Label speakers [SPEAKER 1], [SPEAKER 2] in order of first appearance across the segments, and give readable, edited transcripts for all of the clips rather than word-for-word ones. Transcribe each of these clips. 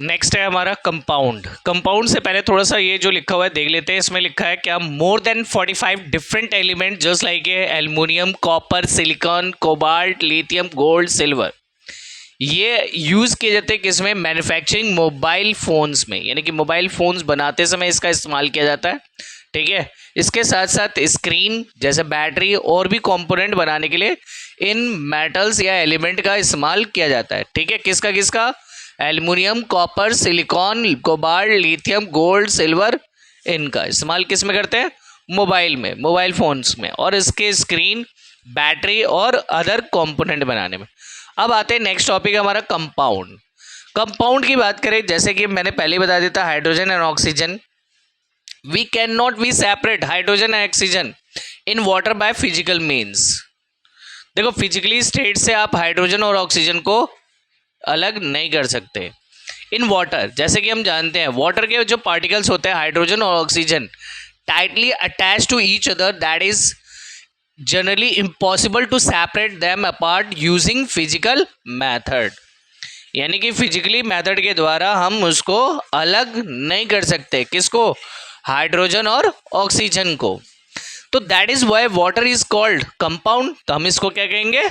[SPEAKER 1] Next है हमारा compound. Compound से पहले थोड़ा सा ये जो लिखा हुआ है देख लेते हैं। इसमें लिखा है क्या, more than 45 different element just like a aluminium, copper, silicon, cobalt, lithium, gold, silver. ये यूज किए जाते हैं किसमें, मैन्युफैक्चरिंग मोबाइल फोन्स में, यानी कि मोबाइल फोन्स बनाते समय इसका इस्तेमाल किया जाता है। ठीक है, इसके साथ साथ स्क्रीन जैसे बैटरी और भी कंपोनेंट बनाने के लिए इन मेटल्स या एलिमेंट का इस्तेमाल किया जाता है। ठीक है, किसका किसका, aluminium, copper, silicon, cobalt, lithium, gold, silver, इनका इस्तेमाल किस में करते हैं, मोबाइल में, मोबाइल फोन्स में, और इसके स्क्रीन, बैटरी और अदर कंपोनेंट बनाने में। अब आते हैं नेक्स्ट टॉपिक हमारा कंपाउंड। कंपाउंड की बात करें, जैसे कि मैंने पहले बता दिया था, hydrogen and oxygen, we can not be separate hydrogen and oxygen in water by physical means. देखो, फिजिकली स्टेट से आप हाइड्रोजन और ऑक्सीजन को अलग नहीं कर सकते। इन वाटर, जैसे कि हम जानते हैं वाटर के जो पार्टिकल्स होते हैं हाइड्रोजन और oxygen tightly attach to each other, that is generally impossible to separate them apart using physical method. यानी कि फिजिकली मेथड के द्वारा हम उसको अलग नहीं कर सकते, किसको, हाइड्रोजन और ऑक्सीजन को। तो that is why water is called compound. तो हम इसको क्या कहेंगे,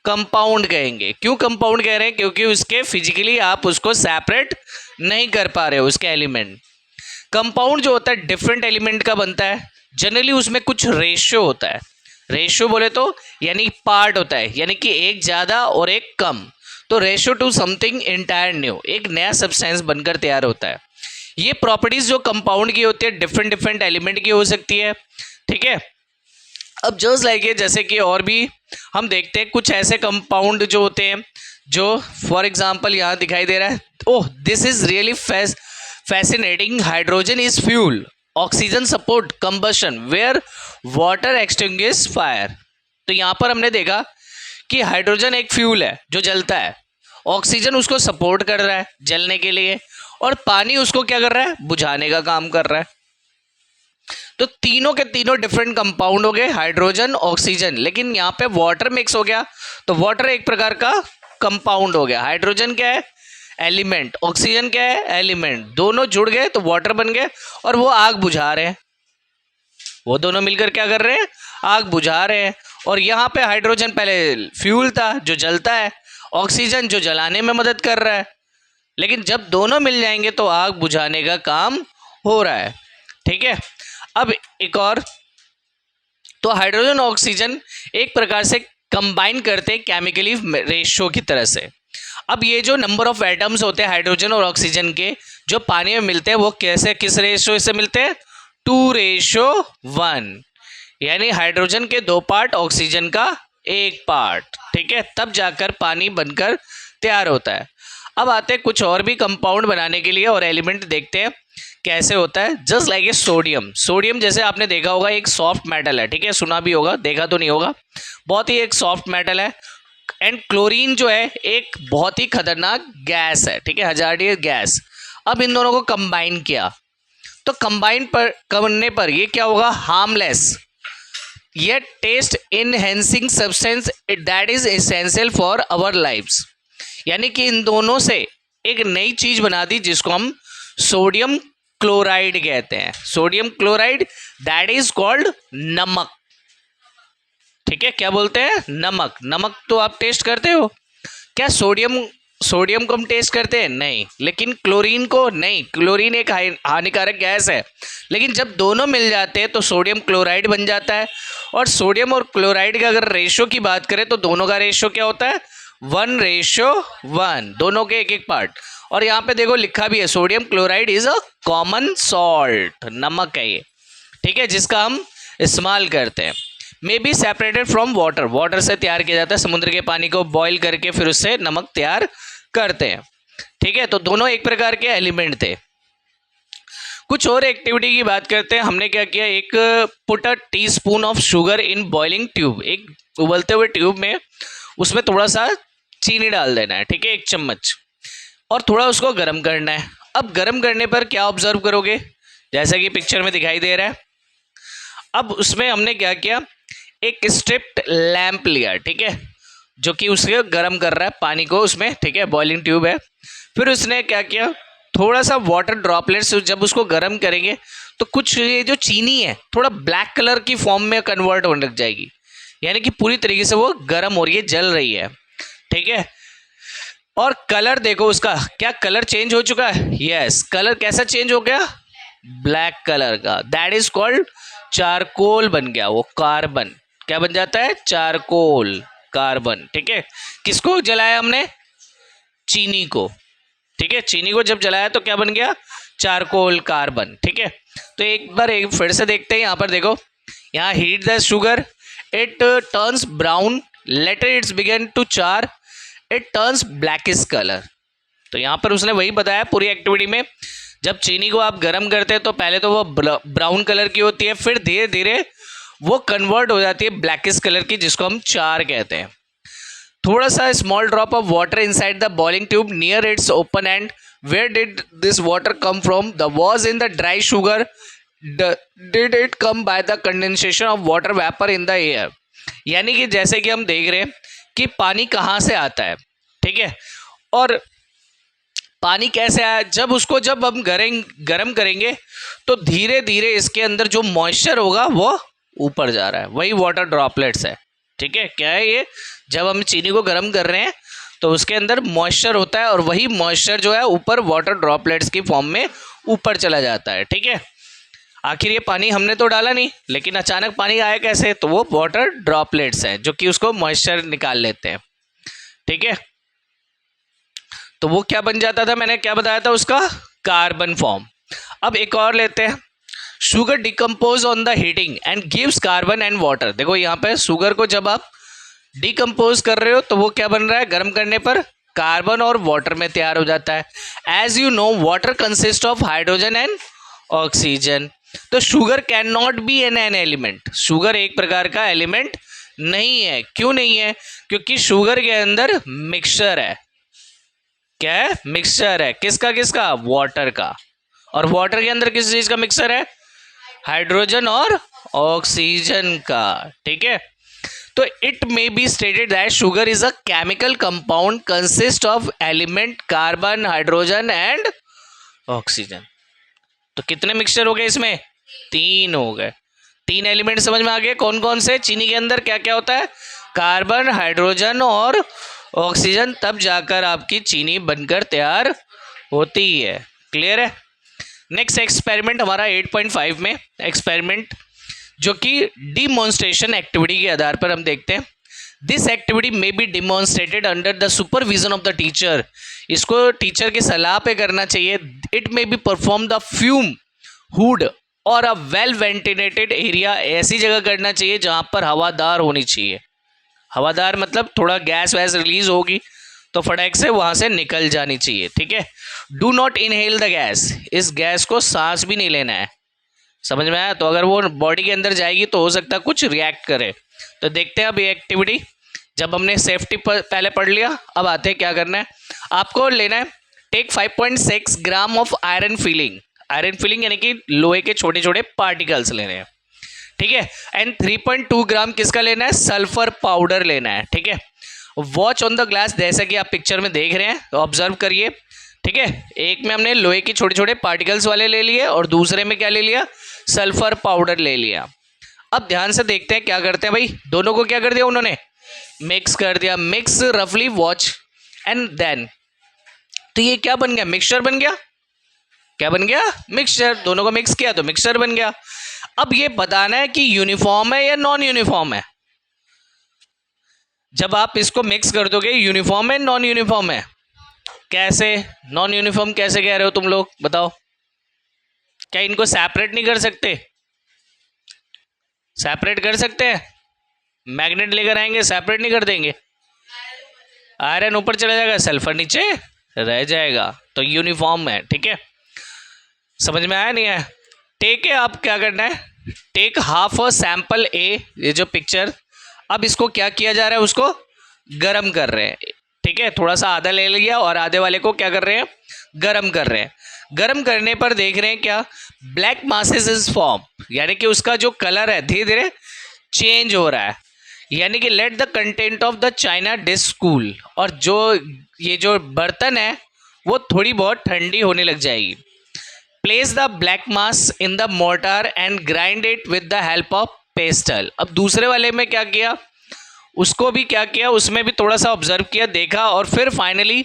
[SPEAKER 1] कंपाउंड कहेंगे। क्यों कंपाउंड कह रहे हैं, क्योंकि उसके फिजिकली आप उसको सेपरेट नहीं कर पा रहे हो उसके एलिमेंट। कंपाउंड जो होता है डिफरेंट एलिमेंट का बनता है, जनरली उसमें कुछ रेशियो होता है। रेशियो बोले तो यानी पार्ट होता है, यानी कि एक ज़्यादा और एक कम। तो ratio two something entire new, एक नया सब्सटेंस बनकर तैयार होता है। ये प्रॉपर्टीज जो कंपाउंड की होती है डिफरेंट डिफरेंट एलिमेंट की हो सकती है। ठीक है, अब जस्ट लाइक ये, जैसे कि और भी हम देखते हैं कुछ ऐसे कंपाउंड जो होते हैं, जो फॉर एग्जांपल यहाँ दिखाई दे रहा है, oh this is really fascinating, hydrogen is fuel, oxygen support combustion, where water extinguish fire. तो यहाँ पर हमने देखा कि हाइड्रोजन एक फ्यूल है जो जलता है, ऑक्सीजन उसको सपोर्ट कर रहा है जलने के लिए, और पानी उसको क्या कर रहा है, बुझाने का काम कर रहा है। तो तीनों के तीनों डिफरेंट कंपाउंड हो गए, हाइड्रोजन, ऑक्सीजन, लेकिन यहाँ पे वाटर मिक्स हो गया, तो वाटर एक प्रकार का कंपाउंड हो गया। हाइड्रोजन क्या है, एलिमेंट, ऑक्सीजन क्या है, एलिमेंट, दोनों जुड़ गए तो वाटर बन गए, और वो आग बुझा रहे हैं, वो दोनों मिलकर क्या कर रहे हैं, आग बुझा रहे हैं। और यहाँ पे हाइड्रोजन पहले फ्यूल था जो जलता है, ऑक्सीजन जो जलाने में मदद कर रहा है, लेकिन जब दोनों मिल जाएंगे तो आग बुझाने का काम हो रहा है। ठीक है, अब एक और, तो हाइड्रोजन और ऑक्सीजन एक प्रकार से कंबाइन करते हैं केमिकली रेशियो की तरह से। अब ये जो नंबर ऑफ एटम्स होते हैं हाइड्रोजन और ऑक्सीजन के जो पानी में मिलते हैं, वो कैसे, किस रेशियो से मिलते हैं, 2:1, यानी हाइड्रोजन के 2 पार्ट, ऑक्सीजन का 1 पार्ट। ठीक है, तब जाकर पानी बनकर तैयार होता है। अब आते हैं कुछ और भी कंपाउंड बनाने के लिए और एलिमेंट देखते हैं कैसे होता है। Just like a sodium, sodium जैसे आपने देखा होगा एक सॉफ्ट मेटल है। ठीक है, सुना भी होगा, देखा तो नहीं होगा, बहुत ही एक सॉफ्ट मेटल है। एंड क्लोरीन जो है एक बहुत ही खतरनाक गैस है। ठीक है, हजार्डियस गैस। अब इन दोनों को कंबाइन किया, तो कंबाइन पर करने पर ये क्या होगा, हार्मलेस, ये taste enhancing substance that is essential for our lives. यानी कि इन दोनों से एक नई चीज बना दी जिसको हम सोडियम क्लोराइड कहते हैं। Sodium chloride, that is called नमक। ठीक है, क्या बोलते हैं, नमक। नमक तो आप टेस्ट करते हो क्या, सोडियम को हम टेस्ट करते हैं, नहीं, लेकिन क्लोरीन को नहीं, क्लोरीन एक हानिकारक गैस है। लेकिन जब दोनों मिल जाते हैं तो सोडियम क्लोराइड बन जाता है। और सोडियम और क्लोराइड का अगर रेशियो की बात करें तो दोनों का रेशियो क्या होता है, 1:1, दोनों के एक एक पार्ट। और यहाँ पे देखो लिखा भी है, sodium chloride is a common salt, नमक है ये। ठीक है, जिसका हम इस्तेमाल करते हैं। May be separated from water, water से तैयार किया जाता है, समुद्र के पानी को बॉईल करके फिर उससे नमक तैयार करते हैं। ठीक है, तो दोनों एक प्रकार के एलिमेंट थे। कुछ और एक्टिविटी की बात करते हैं। हमने क्या किया, एक put a teaspoon of sugar in boiling tube, एक उबलते हुए ट्यूब में उसमें थोड़ा सा चीनी डाल देना है। ठीक है, 1 चम्मच, और थोड़ा उसको गर्म करना है। अब गर्म करने पर क्या ऑब्जर्व करोगे, जैसा कि पिक्चर में दिखाई दे रहा है। अब उसमें हमने क्या किया, एक स्ट्रिप्ड लैंप लिया। ठीक है, जो कि उसके गर्म कर रहा है पानी को उसमें, ठीक है, बॉइलिंग ट्यूब है। फिर उसने क्या किया, थोड़ा सा वाटर ड्रॉपलेट्स जब उसको गर्म करेंगे तो कुछ ये जो चीनी है थोड़ा ब्लैक कलर की फॉर्म में कन्वर्ट होने लग जाएगी, यानी कि पूरी तरीके से वो गर्म हो रही है, जल रही है, ठीक है। और कलर देखो उसका, क्या कलर चेंज हो चुका है, यस, कलर कैसा चेंज हो गया, ब्लैक कलर का, दैट इज कॉल्ड चारकोल बन गया वो, कार्बन, क्या बन जाता है, चारकोल, कार्बन, ठीक है। किसको जलाया हमने, चीनी को, ठीक है, चीनी को जब जलाया तो क्या बन गया, चारकोल कार्बन, ठीक है। तो एक बार एक फिर से देखते हैं, यहाँ पर देखो, यहाँ heat the sugar, it turns brown, later its began to char, it turns blackish colour. तो यहाँ पर उसने वही बताया पूरी एक्टिविटी में, जब चीनी को आप गर्म करते हैं तो पहले तो वो ब्राउन कलर की होती है, फिर धीरे धीरे वो कन्वर्ट हो जाती है ब्लैकिश कलर की, जिसको हम चार कहते हैं। थोड़ा सा small drop of water inside the boiling tube near its open end, where did this water come from, the was in the dry sugar, did it come by the condensation of water vapour in the air. यानी कि जैसे कि हम देख रहे हैं कि पानी कहाँ से आता है, ठीक है, और पानी कैसे आया, जब हम गर्म करेंगे तो धीरे धीरे इसके अंदर जो मॉइस्चर होगा वो ऊपर जा रहा है, वही वाटर ड्रॉपलेट्स है, ठीक है। क्या है ये, जब हम चीनी को गर्म कर रहे हैं तो उसके अंदर मॉइस्चर होता है और वही मॉइस्चर जो है ऊपर वाटर ड्रॉपलेट्स की फॉर्म में ऊपर चला जाता है, ठीक है। आखिर ये पानी हमने तो डाला नहीं, लेकिन अचानक पानी आया कैसे, तो वो वाटर ड्रॉपलेट्स है जो कि उसको मॉइस्चर निकाल लेते हैं, ठीक है। तो वो क्या बन जाता था, मैंने क्या बताया था उसका, कार्बन फॉर्म। अब एक और लेते हैं, sugar decompose on the heating and gives carbon and water. देखो यहाँ पे शुगर को जब आप डिकम्पोज कर रहे हो तो वो क्या बन रहा है, गर्म करने पर कार्बन और वाटर में तैयार हो जाता है। As you know water consist of hydrogen and oxygen. तो sugar can not be an element, sugar एक प्रकार का एलिमेंट नहीं है। क्यों नहीं है, क्योंकि शुगर के अंदर मिक्सचर है, क्या है, मिक्सचर है, किसका किसका, वाटर का, और वाटर के अंदर किस चीज का मिक्सचर है, हाइड्रोजन और ऑक्सीजन का, ठीक है। तो it may be stated that sugar is a chemical compound consist of element carbon, hydrogen and oxygen. तो कितने मिक्सचर हो गए इसमें, तीन हो गए, तीन एलिमेंट समझ में आ गए, कौन कौन से, चीनी के अंदर क्या क्या होता है, कार्बन, हाइड्रोजन और ऑक्सीजन, तब जाकर आपकी चीनी बनकर तैयार होती है। क्लियर है। नेक्स्ट एक्सपेरिमेंट हमारा 8.5 में एक्सपेरिमेंट, जो कि डिमॉन्स्ट्रेशन एक्टिविटी के आधार पर हम देखते हैं। This activity may be demonstrated under the supervision of the teacher. इसको टीचर की सलाह पे करना चाहिए। It may be perform the fume hood और अ वेल वेंटिलेटेड एरिया। ऐसी जगह करना चाहिए जहां पर हवादार होनी चाहिए। हवादार मतलब थोड़ा गैस वैस रिलीज होगी तो फटाक से वहां से निकल जानी चाहिए, ठीक है। Do not inhale the gas, इस गैस को सांस भी नहीं लेना है, समझ में आया। तो अगर वो बॉडी के अंदर जाएगी तो हो सकता है कुछ रिएक्ट करे। तो देखते हैं अब ये एक्टिविटी। जब हमने सेफ्टी पहले पढ़ लिया, अब आते हैं क्या करना है। आपको लेना है, take 5.6 gram of iron filling. Iron filling यानी कि लोहे के छोटे छोटे पार्टिकल्स लेने हैं, ठीक है। एंड 3.2 ग्राम किसका लेना है, सल्फर पाउडर लेना है, ठीक है। वॉच ऑन द ग्लास, जैसा कि आप पिक्चर में देख रहे हैं, तो ऑब्जर्व करिए, ठीक है। एक में हमने लोहे के छोटे छोटे पार्टिकल्स वाले ले लिए और दूसरे में क्या ले लिया, सल्फर पाउडर ले लिया। अब ध्यान से देखते हैं क्या करते हैं भाई, दोनों को क्या कर दिया उन्होंने, मिक्स कर दिया, मिक्स रफली, वॉच एंड देन। तो ये क्या बन गया, मिक्सचर बन गया, क्या बन गया, मिक्सचर। दोनों को मिक्स किया तो मिक्सचर बन गया। अब ये बताना है कि यूनिफॉर्म है या नॉन यूनिफॉर्म है। जब आप इसको मिक्स कर दोगे, यूनिफॉर्म है नॉन यूनिफॉर्म है, कैसे नॉन यूनिफॉर्म कैसे कह रहे हो तुम लोग, बताओ। क्या इनको सेपरेट नहीं कर सकते, सेपरेट कर सकते हैं, मैग्नेट लेकर आएंगे सेपरेट नहीं कर देंगे। आयरन ऊपर चला जाएगा, सल्फर नीचे रह जाएगा, तो यूनिफॉर्म है, ठीक है। समझ में आया नहीं है। टेक है, आप क्या करना है, टेक हाफ अ सैंपल ए, ये जो पिक्चर, अब इसको क्या किया जा रहा है, उसको गरम कर रहे हैं, ठीक है। थोड़ा सा आधा ले लिया और आधे वाले को क्या कर रहे हैं, गरम कर रहे हैं। गरम करने पर देख रहे हैं क्या, ब्लैक मासेस इज फॉर्म, यानी कि उसका जो कलर है धीरे धीरे चेंज हो रहा है। यानी कि let the content of the China dish cool, और जो ये जो बर्तन है वो थोड़ी बहुत ठंडी होने लग जाएगी। Place the black mass in the mortar and grind it with the help of pastel. अब दूसरे वाले में क्या किया, उसको भी क्या किया, उसमें भी थोड़ा सा ऑब्जर्व किया, देखा, और फिर फाइनली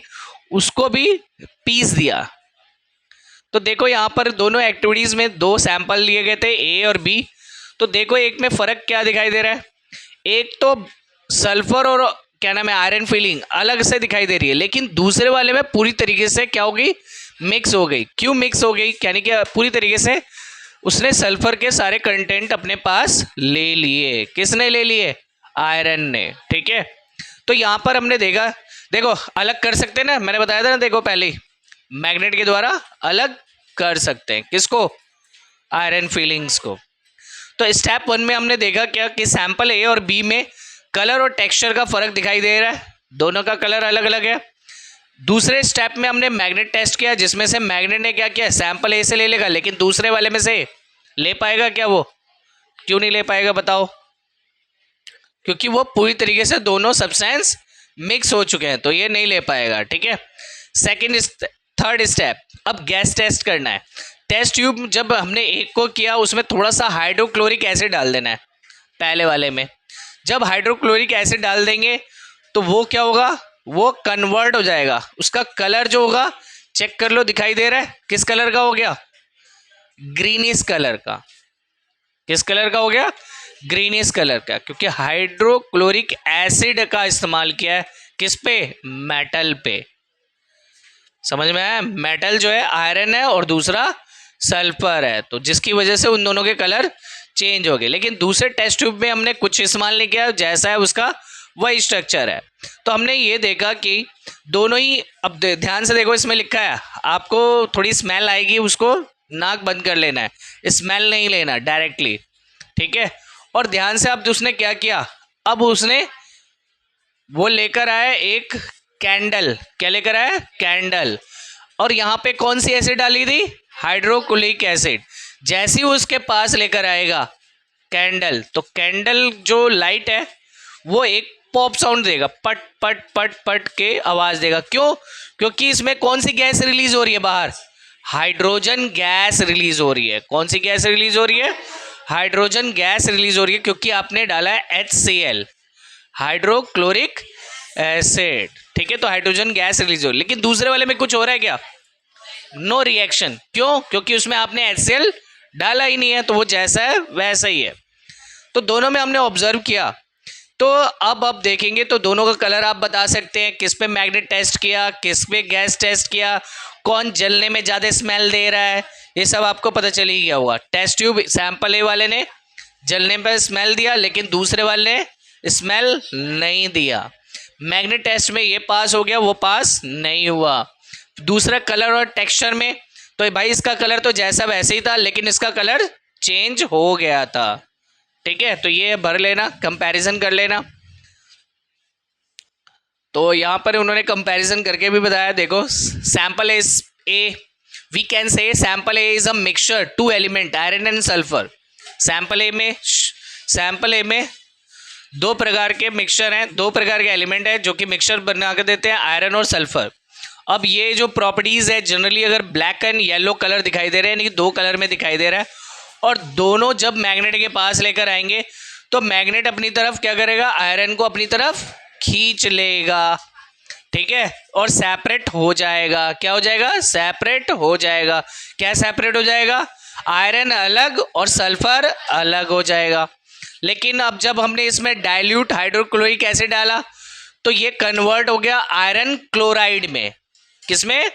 [SPEAKER 1] उसको भी पीस दिया। तो देखो यहाँ पर दोनों एक्टिविटीज़ में दो सैंपल लिए गए थे, ए और बी। तो देखो एक में फ़र्क क्या दिखाई दे रहा है, एक तो सल्फर और क्या नाम है आयरन फीलिंग अलग से दिखाई दे रही है, लेकिन दूसरे वाले में पूरी तरीके से क्या हो गई, मिक्स हो गई। क्यों मिक्स हो गई, यानी कि पूरी तरीके से उसने सल्फर के सारे कंटेंट अपने पास ले लिए। किसने ले लिए, आयरन ने। ठीक है, तो यहाँ पर हमने देखा, देखो अलग कर सकते हैं ना, मैंने बताया था ना, देखो पहले ही मैग्नेट के द्वारा अलग कर सकते हैं किसको, आयरन फीलिंग्स को। तो स्टेप 1 में हमने देखा क्या कि सैंपल ए और बी में कलर और टेक्सचर का फर्क दिखाई दे रहा है, दोनों का कलर अलग अलग है। दूसरे स्टेप में हमने मैग्नेट टेस्ट किया, जिसमें से मैग्नेट ने क्या किया, सैंपल ए से ले लेगा, लेकिन दूसरे वाले में से ले पाएगा क्या, वो क्यों नहीं ले पाएगा बताओ, क्योंकि वो पूरी तरीके से दोनों सब्सटेंस मिक्स हो चुके हैं, तो ये नहीं ले पाएगा। ठीक है, थर्ड स्टेप, अब गैस टेस्ट करना है। टेस्ट ट्यूब जब हमने एक को किया, उसमें थोड़ा सा हाइड्रोक्लोरिक एसिड डाल देना है पहले वाले में। जब हाइड्रोक्लोरिक एसिड डाल देंगे तो वो क्या होगा, वो कन्वर्ट हो जाएगा, उसका कलर जो होगा चेक कर लो, दिखाई दे रहा है किस कलर का हो गया, ग्रीनिश कलर का। किस कलर का हो गया, ग्रीनिश कलर का, क्योंकि हाइड्रोक्लोरिक एसिड का इस्तेमाल किया है किस पे, मेटल पे। समझ में आया, मेटल जो है आयरन है और दूसरा सल्फर है, तो जिसकी वजह से उन दोनों के कलर चेंज हो गए। लेकिन दूसरे टेस्ट ट्यूब में हमने कुछ इस्तेमाल नहीं किया, जैसा है उसका वही स्ट्रक्चर है। तो हमने ये देखा कि दोनों ही, अब ध्यान से देखो इसमें लिखा है, आपको थोड़ी स्मेल आएगी, उसको नाक बंद कर लेना है, स्मेल नहीं लेना डायरेक्टली। ठीक है, और ध्यान से अब उसने क्या किया, अब उसने वो लेकर आया एक कैंडल, क्या लेकर आया, कैंडल, और यहाँ पे कौन सी एसिड डाली थी, हाइड्रोक्लोरिक एसिड। जैसे ही उसके पास लेकर आएगा कैंडल, तो कैंडल जो लाइट है वो एक पॉप साउंड देगा, पट पट पट पट के आवाज देगा। क्यों, क्योंकि इसमें कौन सी गैस रिलीज हो रही है बाहर, हाइड्रोजन गैस रिलीज हो रही है। कौन सी गैस रिलीज हो रही है, हाइड्रोजन गैस रिलीज हो रही है, क्योंकि आपने डाला है HCl, हाइड्रोक्लोरिक एसिड। ठीक है, तो हाइड्रोजन गैस रिलीज हो रही है। लेकिन दूसरे वाले में कुछ हो रहा है क्या, नो रिएक्शन। क्यों, क्योंकि उसमें आपने HCl डाला ही नहीं है, तो वो जैसा है वैसा ही है। तो दोनों में हमने ऑब्जर्व किया, तो अब देखेंगे तो दोनों का कलर आप बता सकते हैं, किस पे मैग्नेट टेस्ट किया, किस पे गैस टेस्ट किया, कौन जलने में ज़्यादा स्मेल दे रहा है, ये सब आपको पता चल ही गया होगा। टेस्ट ट्यूब सैंपल ए वाले ने जलने पर स्मेल दिया, लेकिन दूसरे वाले ने स्मेल नहीं दिया। मैग्नेट टेस्ट में ये पास हो गया, वो पास नहीं हुआ। दूसरा कलर और टेक्सचर में, तो भाई इसका कलर तो जैसा वैसे ही था, लेकिन इसका कलर चेंज हो गया था। ठीक है, तो ये भर लेना, कंपैरिजन कर लेना। तो यहाँ पर उन्होंने कंपैरिजन करके भी बताया, देखो sample A, we can say sample A is a mixture two element iron and sulphur. Sample A में दो प्रकार के मिक्सचर हैं, दो प्रकार के एलिमेंट है जो कि मिक्सचर बना के देते हैं, आयरन और सल्फर। अब ये जो प्रॉपर्टीज है जनरली अगर ब्लैक एंड येलो कलर दिखाई दे रहे हैं, यानी कि दो कलर में दिखाई दे रहा है, और दोनों जब मैग्नेट के पास लेकर आएंगे तो मैग्नेट अपनी तरफ क्या करेगा, आयरन को अपनी तरफ खींच लेगा। ठीक है, और सेपरेट हो जाएगा। क्या हो जाएगा, सेपरेट हो जाएगा। क्या सेपरेट हो जाएगा, आयरन अलग और सल्फर अलग हो जाएगा। लेकिन अब जब हमने इसमें डाइल्यूट हाइड्रोक्लोरिक एसिड डाला तो ये कन्वर्ट हो गया आयरन क्लोराइड में, किसमें,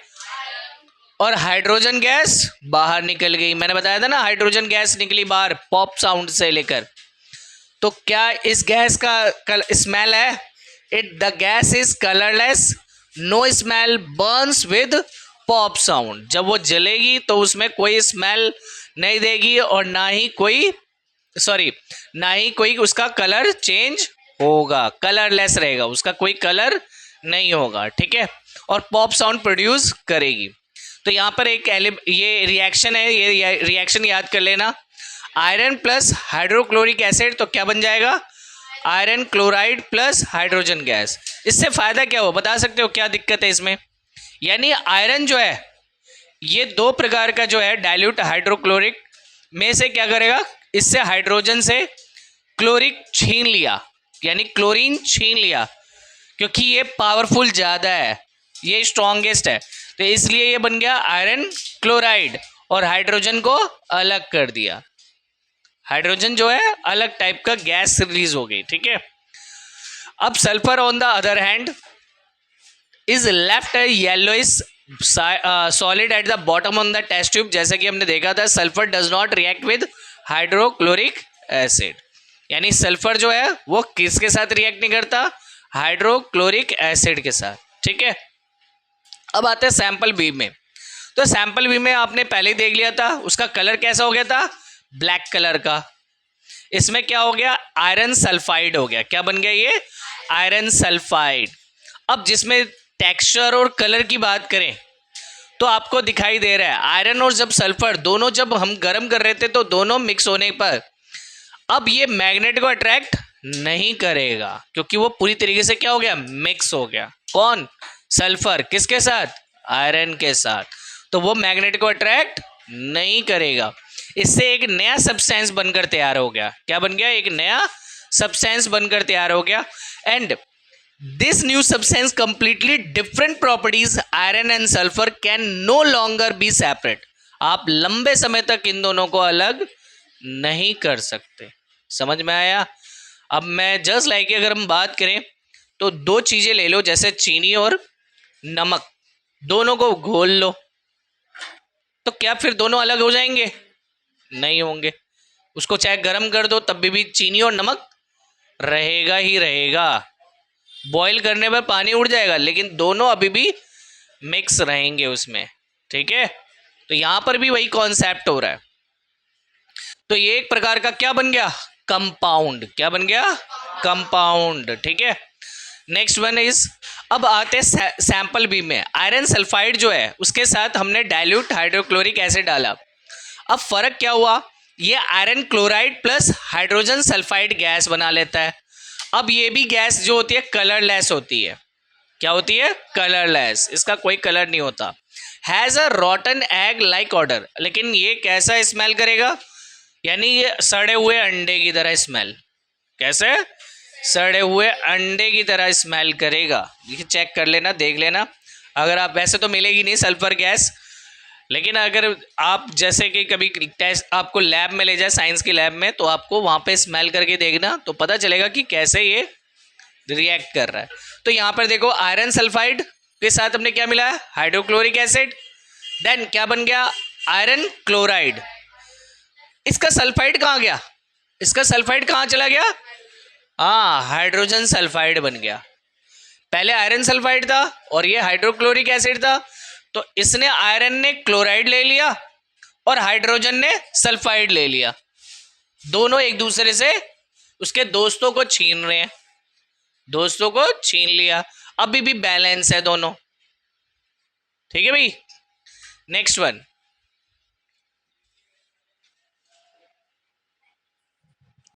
[SPEAKER 1] और हाइड्रोजन गैस बाहर निकल गई। मैंने बताया था ना, हाइड्रोजन गैस निकली बाहर पॉप साउंड से लेकर। तो क्या इस गैस का स्मेल है, the gas is colourless, no smell, burns with pop sound. जब वो जलेगी तो उसमें कोई स्मेल नहीं देगी, और ना ही कोई उसका कलर चेंज होगा, कलरलेस रहेगा, उसका कोई कलर नहीं होगा। ठीक है, और पॉप साउंड प्रोड्यूस करेगी। तो यहाँ पर एक ये रिएक्शन है, ये रिएक्शन याद कर लेना, आयरन प्लस हाइड्रोक्लोरिक एसिड तो क्या बन जाएगा, iron chloride plus hydrogen gas. इससे फायदा क्या हुआ बता सकते हो, क्या दिक्कत है इसमें? यानी आयरन जो है ये दो प्रकार का जो है डाइल्यूट हाइड्रोक्लोरिक में से क्या करेगा, इससे हाइड्रोजन से क्लोरिक छीन लिया, यानी क्लोरीन छीन लिया, क्योंकि ये पावरफुल ज्यादा है, ये स्ट्रॉन्गेस्ट है, तो इसलिए ये बन गया आयरन क्लोराइड और हाइड्रोजन को अलग कर दिया। हाइड्रोजन जो है अलग टाइप का गैस रिलीज हो गई, ठीक है। अब sulphur on the other hand is left yellowish solid at the bottom on the test tube. जैसे कि हमने देखा था sulphur does not react with hydrochloric acid, यानी सल्फर जो है वो किसके साथ रिएक्ट नहीं करता, हाइड्रोक्लोरिक एसिड के साथ, ठीक है। अब आते हैं सैंपल बी में। तो सैंपल बी में आपने पहले ही देख लिया था, उसका कलर कैसा हो गया था, ब्लैक कलर का। इसमें क्या हो गया, आयरन सल्फाइड हो गया। क्या बन गया ये, आयरन सल्फाइड। अब जिसमें टेक्सचर और कलर की बात करें तो आपको दिखाई दे रहा है आयरन और जब सल्फर दोनों जब हम गर्म कर रहे थे तो दोनों मिक्स होने पर अब ये मैग्नेट को अट्रैक्ट नहीं करेगा, क्योंकि वो पूरी तरीके से क्या हो गया, मिक्स हो गया। कौन, सल्फर किसके साथ, आयरन के साथ, तो वो मैग्नेट को अट्रैक्ट नहीं करेगा। इससे एक नया सब्सटेंस बनकर तैयार हो गया। क्या बन गया, एक नया सब्सटेंस बनकर तैयार हो गया। And this new substance completely different properties iron and sulphur can no longer be separate. आप लंबे समय तक इन दोनों को अलग नहीं कर सकते। समझ में आया? अब मैं जस्ट लाइक अगर हम बात करें तो दो चीजें ले लो, जैसे चीनी और नमक, दोनों को घोल लो, तो क्या फिर दोनों अलग हो जाएंगे? नहीं होंगे। उसको चाहे गर्म कर दो तब भी चीनी और नमक रहेगा ही रहेगा। बॉईल करने पर पानी उड़ जाएगा लेकिन दोनों अभी भी मिक्स रहेंगे उसमें, ठीक है। तो यहां पर भी वही कॉन्सेप्ट हो रहा है। तो ये एक प्रकार का क्या बन गया, कंपाउंड। क्या बन गया, कंपाउंड, ठीक है। नेक्स्ट वन इज, अब आते हैं सैंपल बी में। आयरन सल्फाइड जो है उसके साथ हमने डाइल्यूट हाइड्रोक्लोरिक एसिड डाला। अब फर्क क्या हुआ, ये iron chloride plus hydrogen sulphide gas बना लेता है। अब ये भी गैस जो होती है कलरलेस होती है। क्या होती है, कलरलेस, इसका कोई कलर नहीं होता। Has a रॉटन egg like order, लेकिन ये कैसा स्मेल करेगा, यानी ये सड़े हुए अंडे की तरह स्मेल। कैसे, सड़े हुए अंडे की तरह स्मेल करेगा। देखिए चेक कर लेना, देख लेना। अगर आप, वैसे तो मिलेगी नहीं सल्फर गैस, लेकिन अगर आप जैसे कि कभी टेस्ट आपको लैब में ले जाए, साइंस की लैब में, तो आपको वहाँ पे स्मेल करके देखना तो पता चलेगा कि कैसे ये रिएक्ट कर रहा है। तो यहाँ पर देखो आयरन सल्फाइड के साथ हमने क्या मिला है, हाइड्रोक्लोरिक एसिड। देन क्या बन गया, आयरन क्लोराइड। इसका सल्फाइड कहाँ गया, इसका सल्फाइड कहाँ चला गया, हाँ हाइड्रोजन सल्फाइड बन गया। पहले आयरन सल्फाइड था और ये हाइड्रोक्लोरिक एसिड था, तो इसने आयरन ने क्लोराइड ले लिया और हाइड्रोजन ने सल्फाइड ले लिया। दोनों एक दूसरे से उसके दोस्तों को छीन रहे हैं, दोस्तों को छीन लिया। अभी भी बैलेंस है दोनों, ठीक है भाई। Next one,